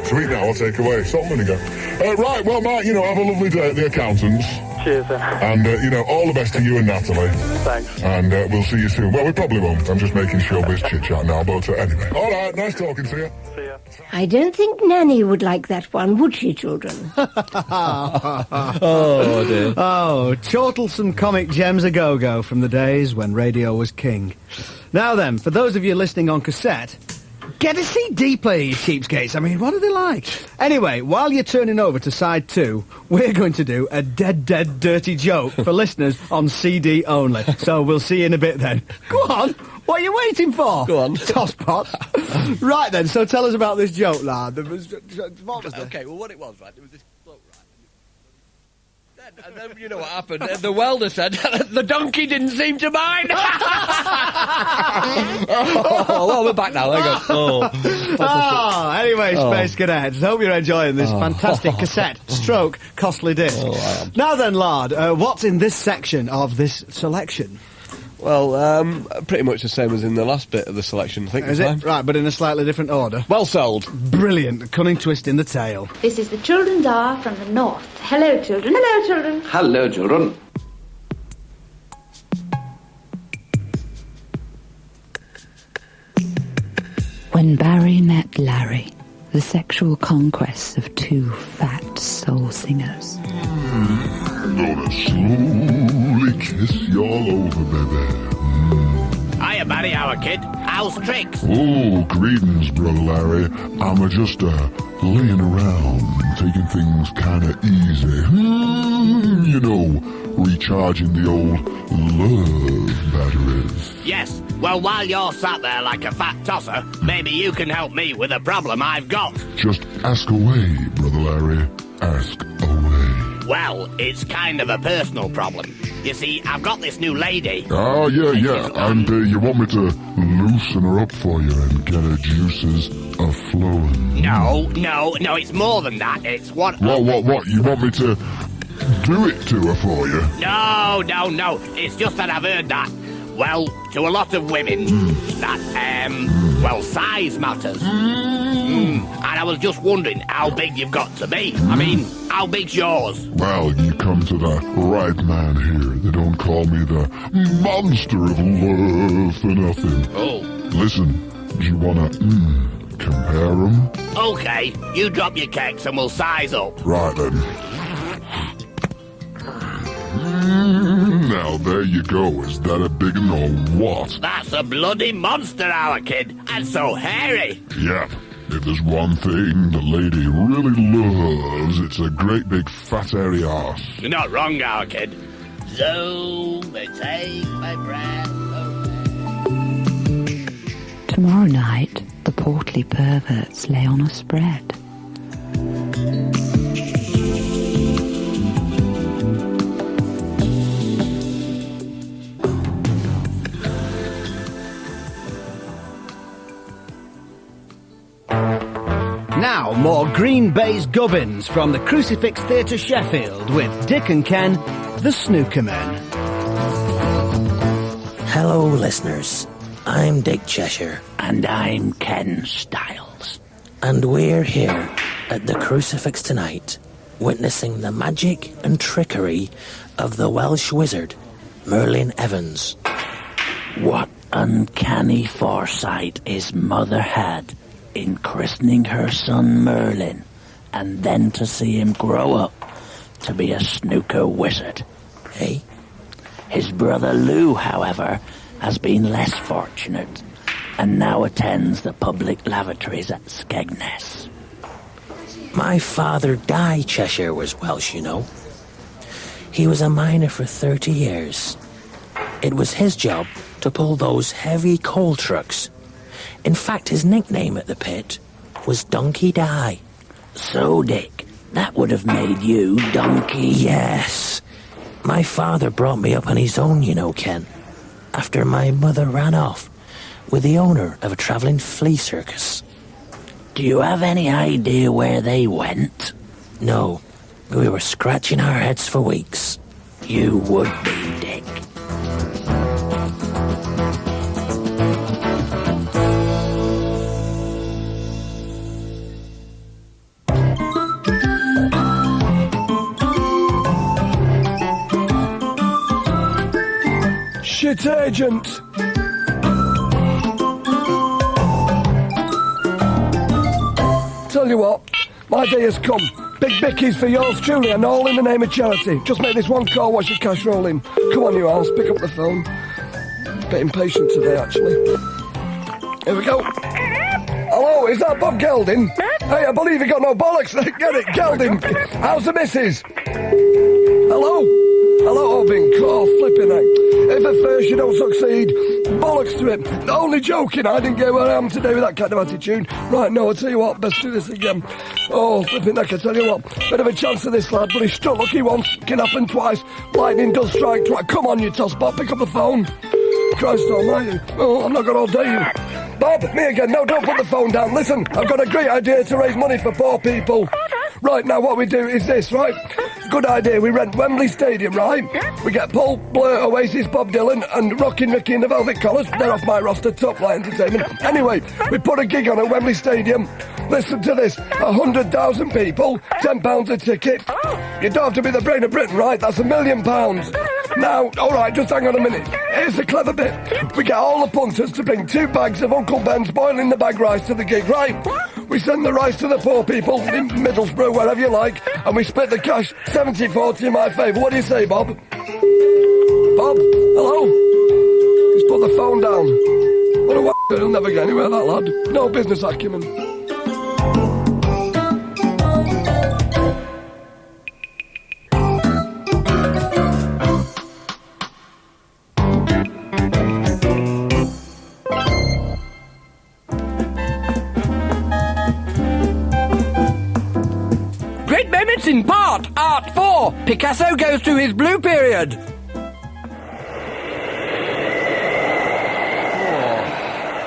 Sweet now, I'll take away. Salt and vinegar. Right, well, Mike, have a lovely day at the accountants. Cheers, then. And, all the best to you and Natalie. Thanks. And we'll see you soon. Well, we probably won't. I'm just making showbiz chit-chat now, but anyway. All right, nice talking to you. See ya. I don't think Nanny would like that one, would she, children? Oh, dear. Oh, chortlesome comic gems a go-go from the days when radio was king. Now then, for those of you listening on cassette, get a CD player, you cheapskates. I mean, what are they like? Anyway, while you're turning over to side 2, we're going to do a dead dirty joke for listeners on CD only. So we'll see you in a bit then. Go on. What are you waiting for? Go on. Tosspot. Right then, so tell us about this joke, lad. What was it? Okay, well, what it was, right, there was this bloke, right? And then you know what happened? The welder said, the donkey didn't seem to mind. Well, we're back now. There you go. Anyway, Space Cadets, hope you're enjoying this fantastic cassette stroke costly disc. I am. Now then, Lard, what's in this section of this selection? Well, pretty much the same as in the last bit of the selection, I think. Is it? Right, but in a slightly different order. Well sold. Brilliant. A cunning twist in the tale. This is the children's hour from the north. Hello, children. Hello, children. Hello, children. When Barry met Larry, the sexual conquests of two fat soul singers. I'm gonna slowly kiss you all over, baby. Hiya, Barry, our kid. How's tricks? Oh, greetings, Brother Larry. I'm just laying around, taking things kind of easy. Recharging the old love batteries. Yes. Well, while you're sat there like a fat tosser, maybe you can help me with a problem I've got. Just ask away, Brother Larry. Ask away. Well, it's kind of a personal problem. You see, I've got this new lady. Oh, yeah. And you want me to loosen her up for you and get her juices a-flowing? No, it's more than that. It's what... What? You want me to do it to her for you? No. It's just that I've heard that, well, to a lot of women, that, size matters. And I was just wondering how big you've got to be. I mean, how big's yours? Well, you come to the right man here. They don't call me the monster of love for nothing. Oh. Listen, do you want to, compare them? Okay, you drop your keks and we'll size up. Right then. Now, there you go. Is that a big one or what? That's a bloody monster, our kid. And so hairy. Yep. If there's one thing the lady really loves, it's a great big fat hairy arse. You're not wrong, our kid. So, they take my breath away. Tomorrow night, the portly perverts lay on a spread. Now, more Green Bay's Gubbins from the Crucifix Theatre Sheffield with Dick and Ken, the Snooker Men. Hello, listeners. I'm Dick Cheshire. And I'm Ken Stiles. And we're here at the Crucifix tonight, witnessing the magic and trickery of the Welsh wizard, Merlin Evans. What uncanny foresight his mother had in christening her son Merlin, and then to see him grow up to be a snooker wizard. Hey? His brother Lou, however, has been less fortunate, and now attends the public lavatories at Skegness. My father, Di Cheshire, was Welsh, you know. He was a miner for 30 years. It was his job to pull those heavy coal trucks. In fact, his nickname at the pit was Donkey Di. So, Dick, that would have made you Donkey. Yes. My father brought me up on his own, you know, Ken, after my mother ran off with the owner of a travelling flea circus. Do you have any idea where they went? No. We were scratching our heads for weeks. You would be, Dick. Shit agent! Tell you what, my day has come. Big bickies for yours truly, and all in the name of charity. Just make this one call, watch your cash roll in. Come on, you arse, pick up the phone. Bit impatient today, actually. Here we go. Hello, is that Bob Gelding? Hey, I believe you got no bollocks. Get it, Gelding. How's the missus? Hello? Hello, oh, been caught, flipping heck. If at first you don't succeed, bollocks to it. Only joking, I didn't get where I am today with that kind of attitude. Right, no, I'll tell you what, best do this again. Oh, flipping heck, I tell you what. Bit of a chance for this lad, but he's struck lucky once. Can happen twice. Lightning does strike twice. Come on, you tosspot, pick up the phone. Christ almighty. Oh, I'm not going to all day you. Bob, me again. No, don't put the phone down. Listen, I've got a great idea to raise money for poor people. Right, now what we do is this, right? Good idea. We rent Wembley Stadium, right? We get Paul, Blur, Oasis, Bob Dylan, and Rockin' Ricky and the Velvet Collars. They're off my roster, top flight entertainment. Anyway, we put a gig on at Wembley Stadium. Listen to this. 100,000 people, £10 a ticket. You don't have to be the brain of Britain, right? That's £1 million. Now, all right, just hang on a minute. Here's the clever bit. We get all the punters to bring 2 bags of Uncle Ben's boiling the bag rice to the gig, right? We send the rice to the poor people in Middlesbrough, wherever you like, and we split the cash 70-40 in my favour. What do you say, Bob? Bob? Hello? He's put the phone down. What a w***er, he'll never get anywhere, that lad. No business acumen. Great moments in part, Art 4. Picasso goes through his blue period.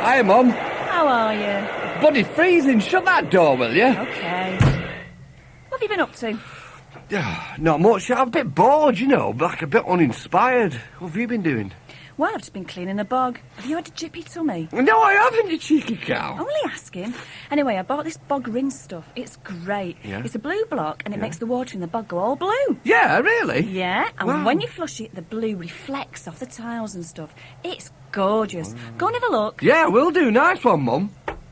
Hi, Mum. How are you? Bloody freezing. Shut that door, will you? Okay. What have you been up to? Not much. I'm a bit bored, you know, like a bit uninspired. What have you been doing? Well, I've just been cleaning the bog. Have you had a jippy tummy? No, I haven't, you cheeky cow. Only asking. Anyway, I bought this bog rinse stuff. It's great. Yeah? It's a blue block, and it makes the water in the bog go all blue. Yeah, really? Yeah, and Wow. when you flush it, the blue reflects off the tiles and stuff. It's gorgeous. Go and have a look. Yeah, will do. Nice one, Mum. Got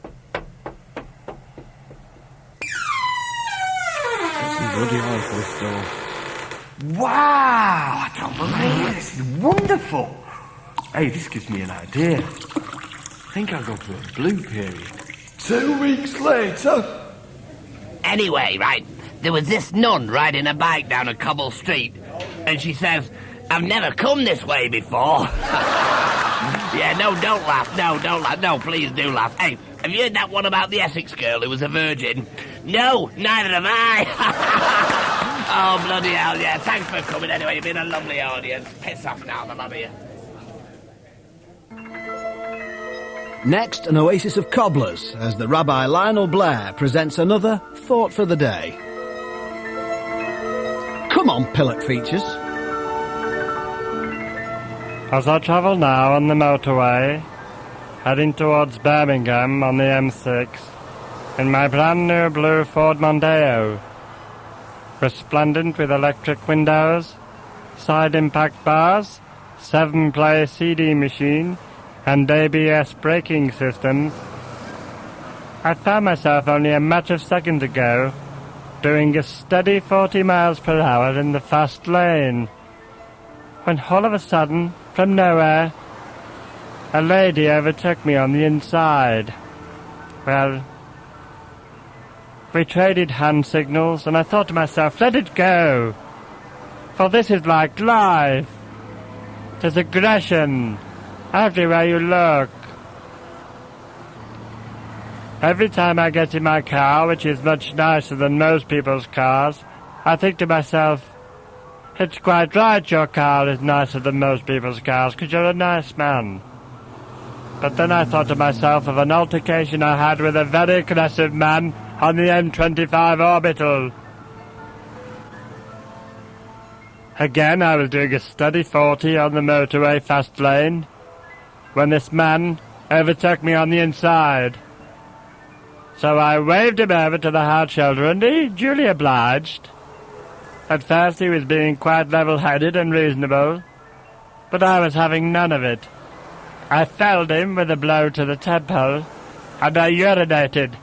some bloody oil for this door. Wow! I don't believe it. This is wonderful. Hey, this gives me an idea. I think I'll go for a blue period. 2 weeks later. Anyway, right, there was this nun riding a bike down a cobble street, and she says, I've never come this way before. Yeah, no, don't laugh. No, don't laugh. No, please do laugh. Hey, have you heard that one about the Essex girl who was a virgin? No, neither have I. Oh, bloody hell, yeah. Thanks for coming anyway. You've been a lovely audience. Piss off now, the lot of you. Next, an Oasis of Cobblers, as the Rabbi Lionel Blair presents another Thought for the Day. Come on, Pillock Features. As I travel now on the motorway, heading towards Birmingham on the M6, in my brand new blue Ford Mondeo, resplendent with electric windows, side impact bars, 7-play CD machine, and ABS braking systems, I found myself only a matter of seconds ago doing a steady 40 miles per hour in the fast lane, when all of a sudden, from nowhere, a lady overtook me on the inside. Well, We traded hand signals, and I thought to myself, let it go. For this is like life. There's aggression everywhere you look. Every time I get in my car, which is much nicer than most people's cars, I think to myself, it's quite right your car is nicer than most people's cars, because you're a nice man. But then I thought to myself of an altercation I had with a very aggressive man on the M25 orbital. Again, I was doing a steady 40 on the motorway fast lane, when this man overtook me on the inside. So I waved him over to the hard shoulder, and he duly obliged. At first he was being quite level-headed and reasonable, but I was having none of it. I felled him with a blow to the temple, and I urinated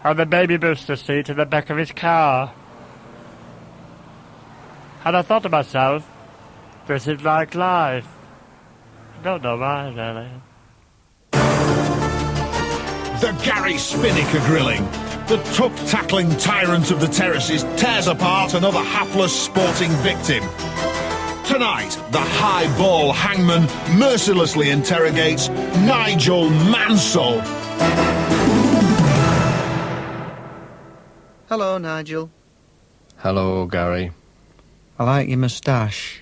on the baby booster seat at the back of his car. And I thought to myself, this is like life. I don't know why, really. The Gary Spinnaker grilling. The tuck-tackling tyrant of the terraces tears apart another hapless sporting victim. Tonight, the high-ball hangman mercilessly interrogates Nigel Mansell. Hello, Nigel. Hello, Gary. I like your moustache.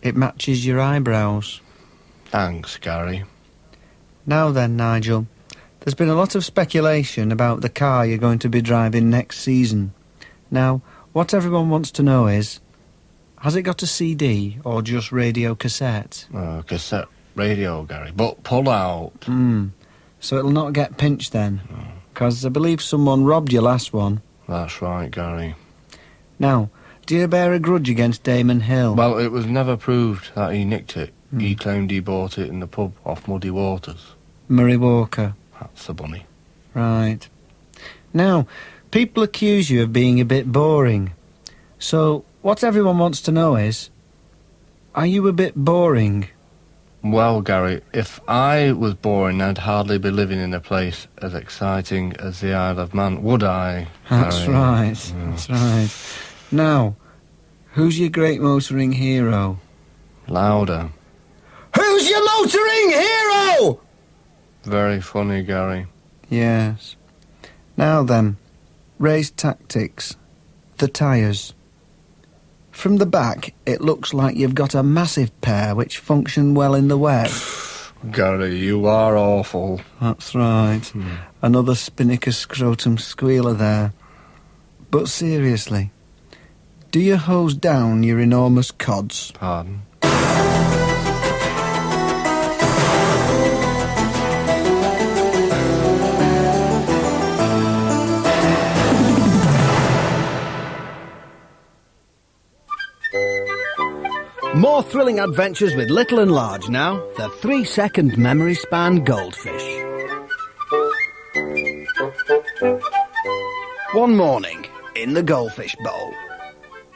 It matches your eyebrows. Thanks, Gary. Now then, Nigel. There's been a lot of speculation about the car you're going to be driving next season. Now, what everyone wants to know is, has it got a CD or just radio cassette? Cassette radio, Gary, but pull out. So it'll not get pinched then? Because I believe someone robbed your last one. That's right, Gary. Now, do you bear a grudge against Damon Hill? Well, it was never proved that he nicked it. He claimed he bought it in the pub off Muddy Waters. Murray Walker. That's the bunny. Right. Now, people accuse you of being a bit boring. So, what everyone wants to know is, are you a bit boring? Well, Gary, if I was boring, I'd hardly be living in a place as exciting as the Isle of Man, would I? That's Gary? right, that's right. Now, who's your great motoring hero? Louder. Who's your motoring hero? Very funny, Gary. Yes. Now then, race tactics. The tyres. From the back, it looks like you've got a massive pair which function well in the wet. Gary, you are awful. That's right. Another Spinnaker scrotum squealer there. But seriously, do you hose down your enormous cods? Pardon? More thrilling adventures with Little and Large now. The 3-second memory span goldfish. One morning, in the goldfish bowl.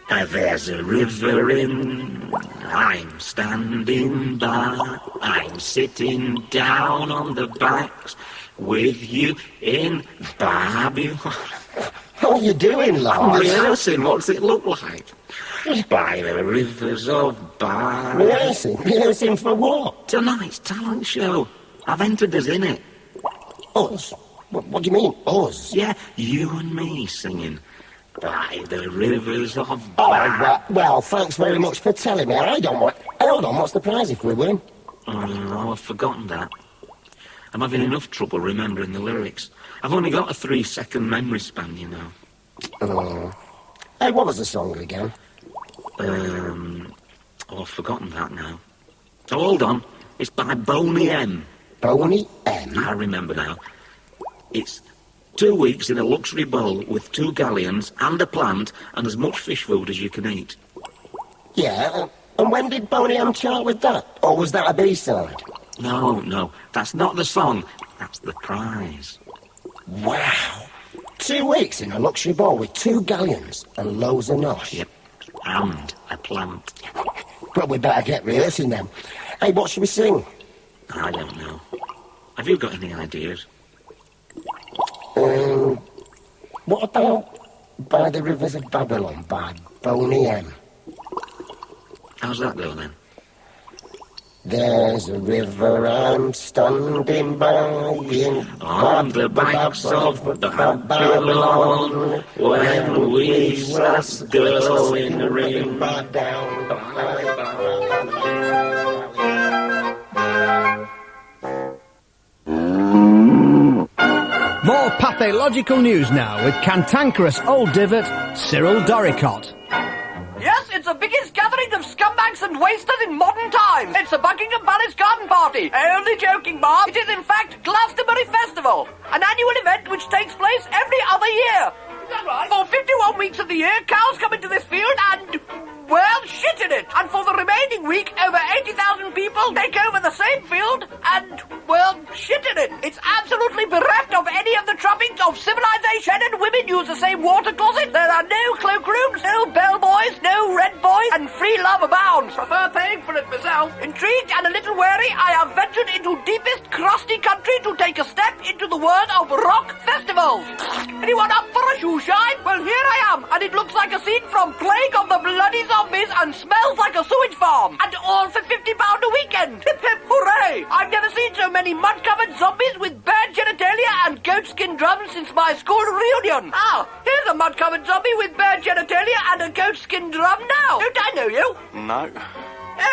There's a river in, I'm standing by, I'm sitting down on the banks with you in Babylon. How are you doing, Lard? Rehearsing, what's it look like? By the rivers of Bar. Rehearsing? Rehearsing for what? Tonight's talent show. I've entered us in it. Us? What do you mean, us? Yeah, you and me singing. By the rivers of Oh, Bar. well, thanks very much for telling me. Hold on, what's the prize if we win? Oh, I've forgotten that. I'm having enough trouble remembering the lyrics. I've only got a 3-second memory span, you know. Oh. Hey, what was the song again? I've forgotten that now. Oh, hold on. It's by Boney M. Boney M? I remember now. It's 2 weeks in a luxury bowl with 2 galleons and a plant and as much fish food as you can eat. Yeah, and when did Boney M chart with that? Or was that a B-side? No, that's not the song. That's the prize. Wow. 2 weeks in a luxury bowl with 2 galleons and loads of nosh. Yep, and a plant. But we better get rehearsing then. Hey, what should we sing? I don't know. Have you got any ideas? What about By the Rivers of Babylon by Boney M? How's that go then? There's a river I'm standing by on the banks of the Babylon when we last go in the river down the More pathological news now with cantankerous old divot Cyril Doricott. Yes, it's the biggest gathering of scumbags and wasters in modern times. It's the Buckingham Palace Garden Party. Only joking, Mark. It is, in fact, Glastonbury Festival, an annual event which takes place every other year. Is that right? For 51 weeks of the year, cows come into this field and, well, shit in it. And for the remaining week, over 80,000 people take over the same field and, well, shit in it. It's absolutely bereft of any of the trappings of civilization, and women use the same water closet. There are no cloakrooms, no bellboys, no red boys, and free love abounds. Prefer paying for it myself. Intrigued and a little wary, I have ventured into deepest, crusty country to take a step into the world of rock festivals. Anyone up for a shoe shine? Well, here I am, and it looks like a scene from Plague of the Bloody Zombies and smells like a sewage farm. And all for £50 a weekend. Hip hip hooray! I've never seen so many mud-covered zombies with bare genitalia and goatskin drums since my school reunion. Ah, here's a mud-covered zombie with bare genitalia and a goatskin drum now. Don't I know you? No.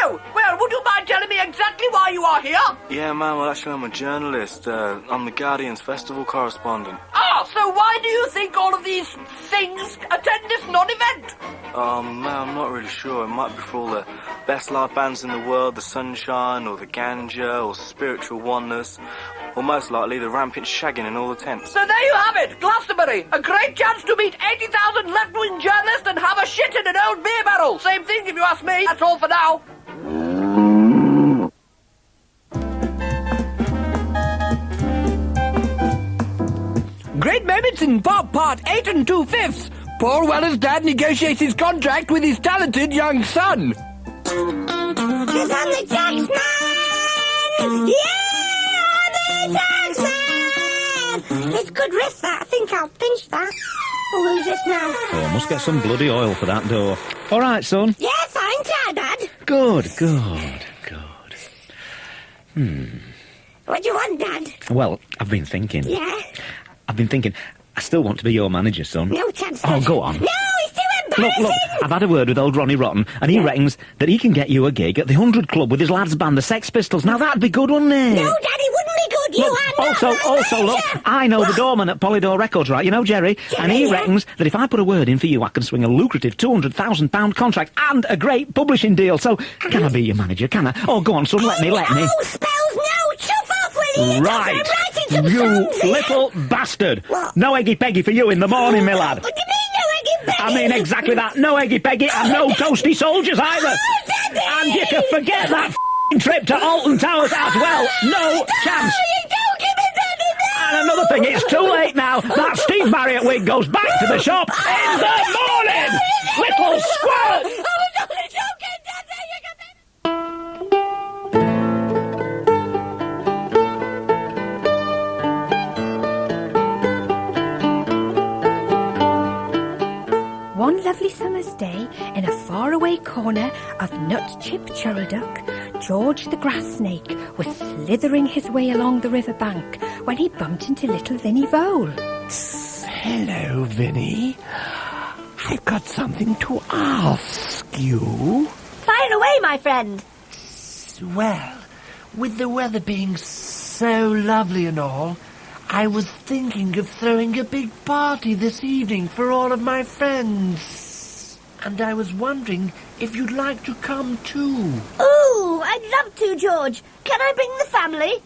Oh, well, would you mind telling me exactly why you are here? Yeah, man, well, actually, I'm a journalist. I'm the Guardian's festival correspondent. Ah, so why do you think all of these things attend this non-event? Man, I'm not really sure. It might be for all the best live bands in the world, the Sunshine, or the Ganja, or Spiritual Oneness, or most likely the rampant shagging in all the tents. So there you have it, Glastonbury. A great chance to meet 80,000 left-wing journalists and have a shit in an old beer barrel. Same thing if you ask me. That's all for now. Great moments in pop part 8 and 2/5. Paul Weller's dad negotiates his contract with his talented young son. It's on the tax man! Yeah, on the tax man! It's good riff, that. I think I'll pinch that. Oh, who's this now? Oh, I must get some bloody oil for that door. All right, son. Yeah, fine, Dad. Good. What do you want, Dad? Well, I've been thinking. Yeah? I still want to be your manager, son. No chance, Oh, Dad. go on. No, it's too embarrassing! Look, I've had a word with old Ronnie Rotten, and he reckons that he can get you a gig at the 100 Club with his lads band, the Sex Pistols. Now, that'd be good, wouldn't it? No, Daddy, wouldn't be good. You are not Also, look, I know the doorman at Polydor Records, right? You know Jerry? And he reckons that if I put a word in for you, I can swing a lucrative £200,000 contract and a great publishing deal. So, can I be your manager, can I? Oh, go on, son, let me. Oh, spells no! Chuff off with you! Right, I'm writing some you songs here. little bastard. What? No eggy peggy for you in the morning, my lad. What do you mean, no eggy peggy? I mean exactly that. No eggy peggy and no toasty soldiers either. Daddy! And you can forget that f***ing trip to Alton Towers as well. No chance. You don't give me Daddy, no! And another thing, it's too late now. That Steve Marriott wig goes back to the shop in the morning. Little squirt. I was only joking, Daddy! One lovely summer's day, in a faraway corner of Nutchip Churlduck, George the grass snake was slithering his way along the river bank when he bumped into little Vinnie Vole. Hello, Vinnie. I've got something to ask you. Fire away, my friend. Well, with the weather being so lovely and all, I was thinking of throwing a big party this evening for all of my friends. And I was wondering if you'd like to come too. Ooh, I'd love to, George. Can I bring the family?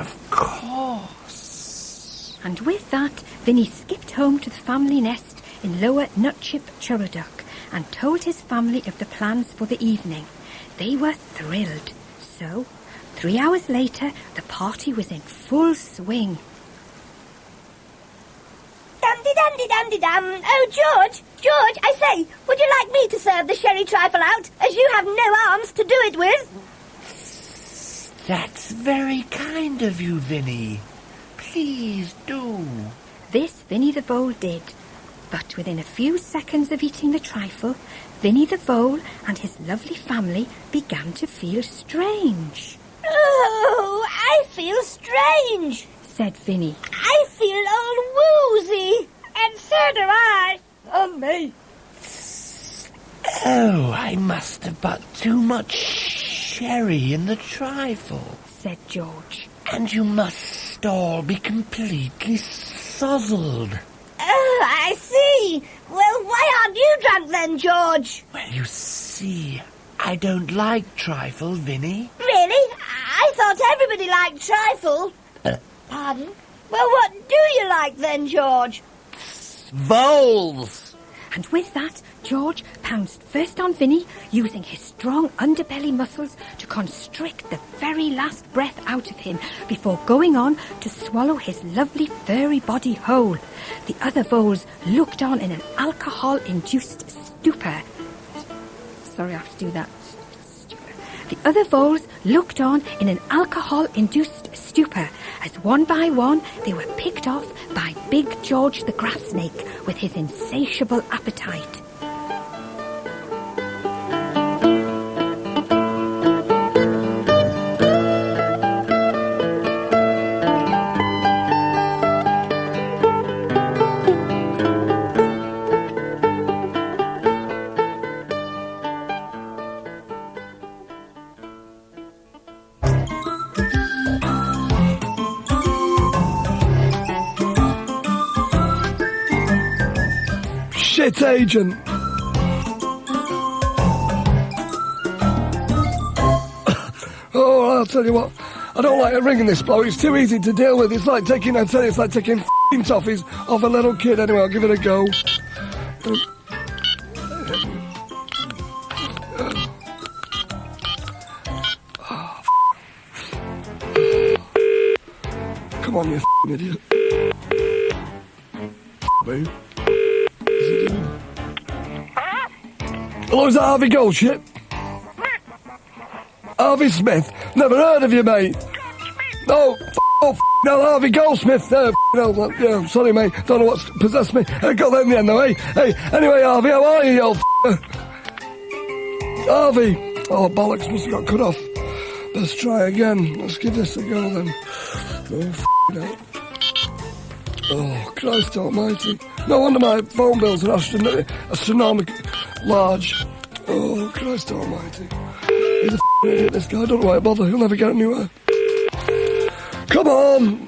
Of course. And with that, Vinnie skipped home to the family nest in Lower Nutchip Churlduck and told his family of the plans for the evening. They were thrilled. So, 3 hours later, the party was in full swing. Dum-de-dum-de-dum-de-dum. Oh, George, I say, would you like me to serve the sherry trifle out, as you have no arms to do it with? That's very kind of you, Vinnie. Please do. This Vinny the Vole did. But within a few seconds of eating the trifle, Vinny the Vole and his lovely family began to feel strange. Oh, I feel strange, said Vinny. I feel all woozy. And so do I. And me. Oh, I must have put too much sherry in the trifle, said George. And you must all be completely sozzled. Oh, I see. Well, why aren't you drunk then, George? Well, you see, I don't like trifle, Vinny. Really? I thought everybody liked trifle. Pardon? Well, what do you like then, George? Voles. And with that, George pounced first on Vinny, using his strong underbelly muscles to constrict the very last breath out of him before going on to swallow his lovely furry body whole. The other voles looked on in an alcohol-induced stupor. Sorry, I have to do that. The other voles looked on in an alcohol-induced stupor as one by one they were picked off by Big George the grass snake with his insatiable appetite. Shit agent. Oh, I'll tell you what. I don't like ringing this bloke. It's too easy to deal with. It's like taking f***ing toffees off a little kid. Anyway, I'll give it a go. Come on, you f***ing idiot. Babe. Hello, is that Harvey Goldship? Harvey Smith? Never heard of you, mate. No, no, Harvey Goldsmith. No, yeah, sorry, mate. Don't know what's possessed me. I got that in the end, though, eh? Hey, anyway, Harvey, how are you, you old Harvey. Oh, bollocks, must have got cut off. Let's try again. Let's give this a go, then. Oh, oh, Christ almighty. No wonder my phone bills are astronomically large. Oh, Christ almighty. He's a idiot, this guy. I don't know why I bother. He'll never get anywhere. Come on.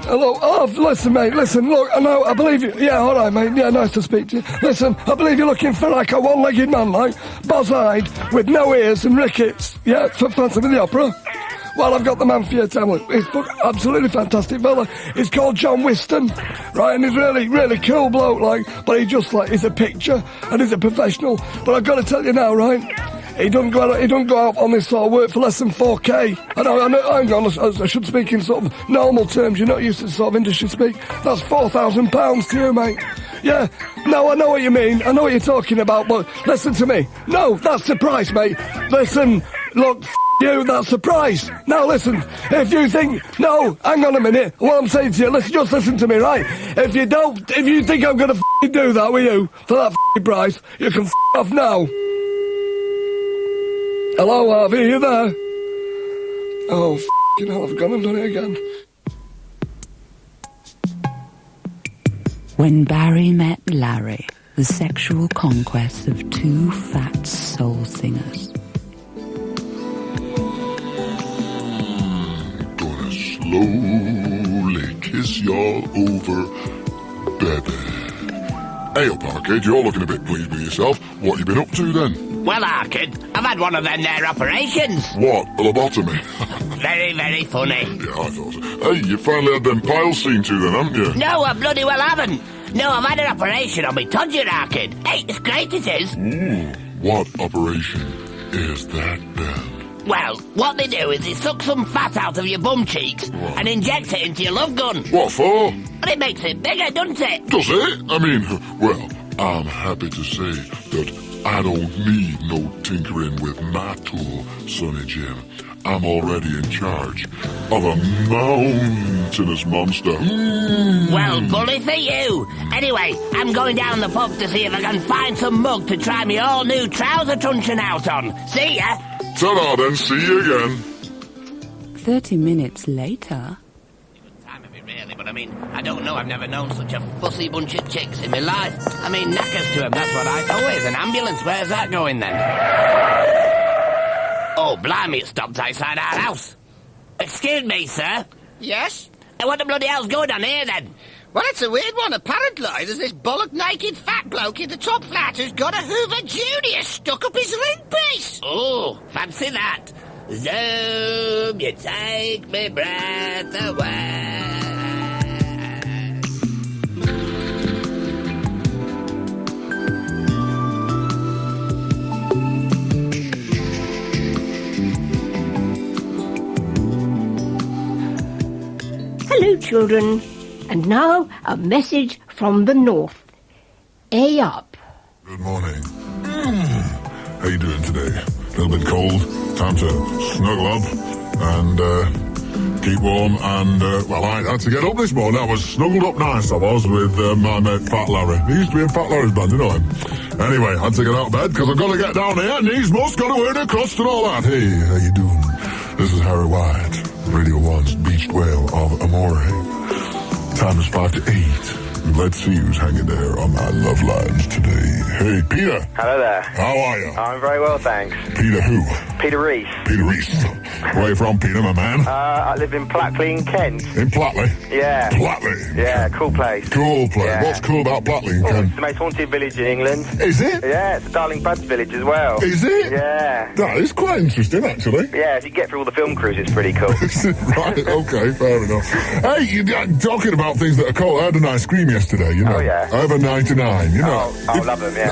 Hello. Oh, listen, mate. Listen, look, I believe you. Yeah, all right, mate. Yeah, nice to speak to you. Listen, I believe you're looking for like a one-legged man, like, boz-eyed, with no ears and rickets. Yeah, for Phantom of the Opera. Well, I've got the man for you, tell me. He's absolutely fantastic fella. He's called John Whiston, right? And he's really, really cool bloke, like. But he's a picture, and he's a professional. But I've got to tell you now, right? He don't go out on this sort of work for less than 4K. I should speak in sort of normal terms. You're not used to sort of industry speak. That's £4,000 to you, mate. Yeah, no, I know what you mean. I know what you're talking about, but listen to me. No, that's the price, mate. Listen, look, you, that's the price. Now listen, if you think, no, hang on a minute, what I'm saying to you, just listen to me, right? If you think I'm gonna do that with you, for that price, you can off now. Hello, Harvey, are you there? Oh, hell, I've gone and done it again. When Barry met Larry, the sexual conquest of two fat soul singers. Gonna slowly kiss y'all over, baby. Hey up, Arcade, you're looking a bit pleased with yourself. What you been up to then? Well, Arcade, I've had one of them there operations. What, a lobotomy? Very, very funny. Yeah, I thought so. Hey, you finally had them piles seen to then, haven't you? No, I bloody well haven't. No, I've had an operation on me todger, Arcade. Hey, it's great it is. Ooh, what operation is that then? Well, what they do is they suck some fat out of your bum cheeks and inject it into your love gun. What for? But it makes it bigger, doesn't it? Does it? I mean, well, I'm happy to say that I don't need no tinkering with my tool, Sonny Jim. I'm already in charge of a mountain glutinous monster. Well, bully for you. Anyway, I'm going down the pub to see if I can find some mug to try me all-new trouser truncheon out on. See ya. Ta-da then, see you again. 30 minutes later... Time of it, really, but I mean, I don't know. I've never known such a fussy bunch of chicks in my life. I mean, knackers to 'em, that's what I... Oh, there's an ambulance. Where's that going, then? Oh, blimey, it stopped outside our house. Excuse me, sir. Yes? What the bloody hell's going on here, then? Well, it's a weird one. Apparently, there's this bollock naked fat bloke in the top flat who's got a Hoover Junior stuck up his ring piece. Oh, fancy that. Zoom, you take me breath away. Hello, children. And now, a message from the north. A up. Good morning. How you doing today? A little bit cold. Time to snuggle up and keep warm. And, well, I had to get up this morning. I was snuggled up nice, I was, with my mate Fat Larry. He used to be in Fat Larry's band, you know him. Anyway, I had to get out of bed because I've got to get down here. Knees must, got to earn a crust and all that. Hey, how you doing? This is Harry White, Radio 1's Beached Whale of Amore. Time is 5 to 8. Let's see who's hanging there on my love lines today. Hey, Peter. Hello there. How are you? I'm very well, thanks. Peter who? Peter Reese. Peter Reese. Where are you from, Peter, my man? I live in Platley in Kent. In Platley? Yeah. Platley? Yeah, cool place. Cool place. Yeah. What's cool about Platley in Oh, Kent? it's the most haunted village in England. Is it? Yeah, it's a Darling Buds village as well. Is it? Yeah. That is quite interesting, actually. Yeah, if you get through all the film crews, it's pretty cool. Right, okay, fair enough. Hey, talking about things that are cold, I had an ice cream yesterday, you know. Oh, yeah. I have a 99, you know. I love them, yeah.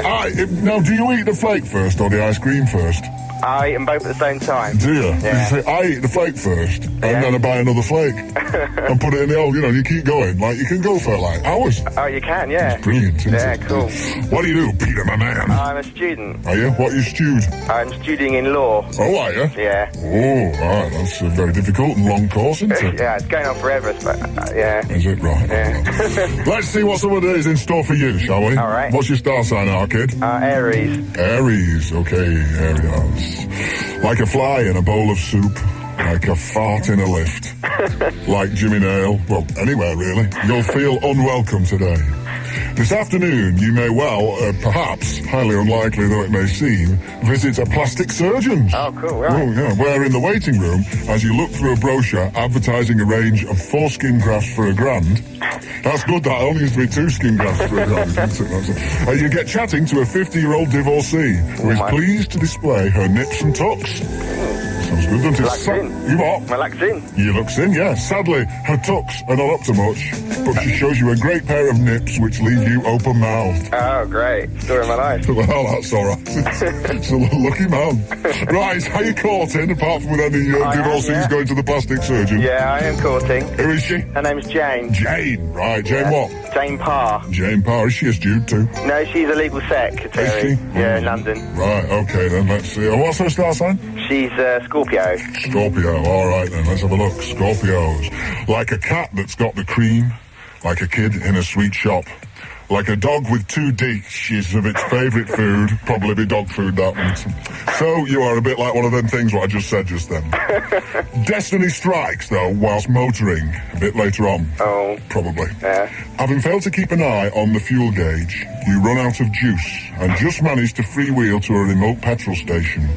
Now, do you eat the flake first or the ice cream first? I eat them both at the same time. Do you? Yeah. You say, I eat the flake first, and then I buy another flake, and put it in the old, you know, you keep going. Like, you can go for, like, hours. Oh, you can, yeah. It's brilliant, isn't Yeah, it? cool. What do you do, Peter, my man? I'm a student. Are you? What are you stewed? I'm studying in law. Oh, are you? Yeah. Oh, right, that's a very difficult and long course, isn't it? Yeah, it's going on forever, but yeah. Is it? Right. Yeah. Let's see what some of it is in store for you, shall we? All right. What's your star sign, our kid? Aries. Aries, okay, Aries. Like a fly in a bowl of soup. Like a fart in a lift. Like Jimmy Nail. Well, anywhere, really. You'll feel unwelcome today. This afternoon, you may well, perhaps, highly unlikely though it may seem, visit a plastic surgeon. Oh, cool, right. Oh, yeah, where in the waiting room, as you look through a brochure advertising a range of 4 skin grafts for £1,000. That's good, that only used to be 2 skin grafts for £1,000. You get chatting to a 50-year-old divorcee who is pleased to display her nips and tucks. Sounds good, doesn't it? You what? Relaxing. You look thin, yeah. Sadly, her tucks are not up to much, but she shows you a great pair of nips which leave you open-mouthed. Oh, great. Story of my life. Well, that's all right. It's a lucky man. Right, how you courting, apart from with any divorcees going to the plastic surgeon? Yeah, I am courting. Who is she? Her name's Jane. Jane, right. Jane what? Jane Parr. Jane Parr. Is she a student too? No, she's a legal secretary. Is she? Yeah, in London. Right, okay then, let's see. What's her star sign? She's Scorpio. Scorpio, all right then, let's have a look. Scorpios. Like a cat that's got the cream, like a kid in a sweet shop, like a dog with 2 dishes of its favourite food, probably be dog food, that one. So you are a bit like one of them things what I just said just then. Destiny strikes, though, whilst motoring, a bit later on. Oh. Probably. Yeah. Having failed to keep an eye on the fuel gauge, you run out of juice and just manage to freewheel to a remote petrol station.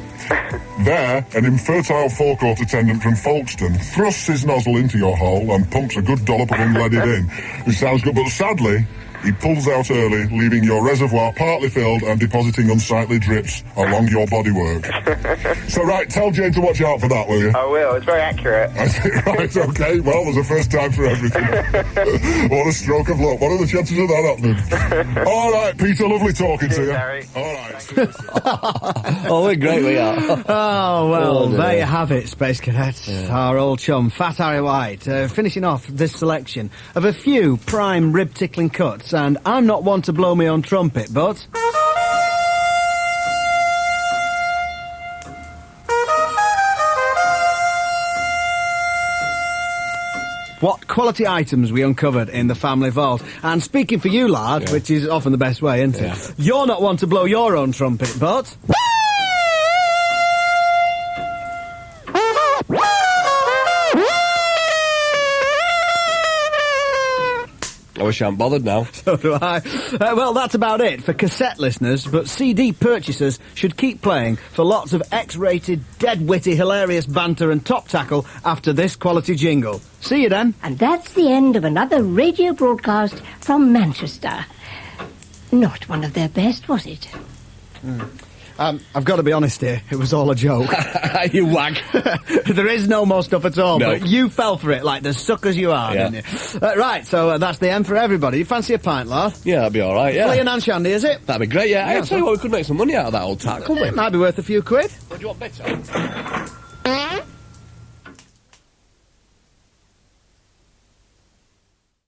There, an infertile forecourt attendant from Folkestone thrusts his nozzle into your hole and pumps a good dollop of unleaded in. It sounds good, but sadly, he pulls out early, leaving your reservoir partly filled and depositing unsightly drips along your bodywork. So, right, tell Jane to watch out for that, will you? I will. It's very accurate. Right, okay. Well, there's a first time for everything. What a stroke of luck. What are the chances of that happening? All right, Peter, lovely talking to you. Harry. All right. Oh, we're great, we are. Oh, well, Oh, dear. there you have it, Space Cadets. Our old chum, Fat Harry White, finishing off this selection of a few prime rib-tickling cuts. And I'm not one to blow my own trumpet, but... what quality items we uncovered in the family vault. And speaking for you, lad, which is often the best way, isn't it? You're not one to blow your own trumpet, but... I wish I hadn't bothered now. So do I. Well, that's about it for cassette listeners, but CD purchasers should keep playing for lots of X-rated, dead-witty, hilarious banter and top tackle after this quality jingle. See you then. And that's the end of another radio broadcast from Manchester. Not one of their best, was it? I've got to be honest here, it was all a joke. You wag. There is no more stuff at all, No. but you fell for it like the suckers you are, didn't you? Right, so that's the end for everybody. You fancy a pint, lad? Yeah, that'd be all right, yeah. Flea and Shandy, is it? That'd be great, yeah. I'll tell you what, we could make some money out of that old tack, couldn't we? It might be worth a few quid. What do you want bits of?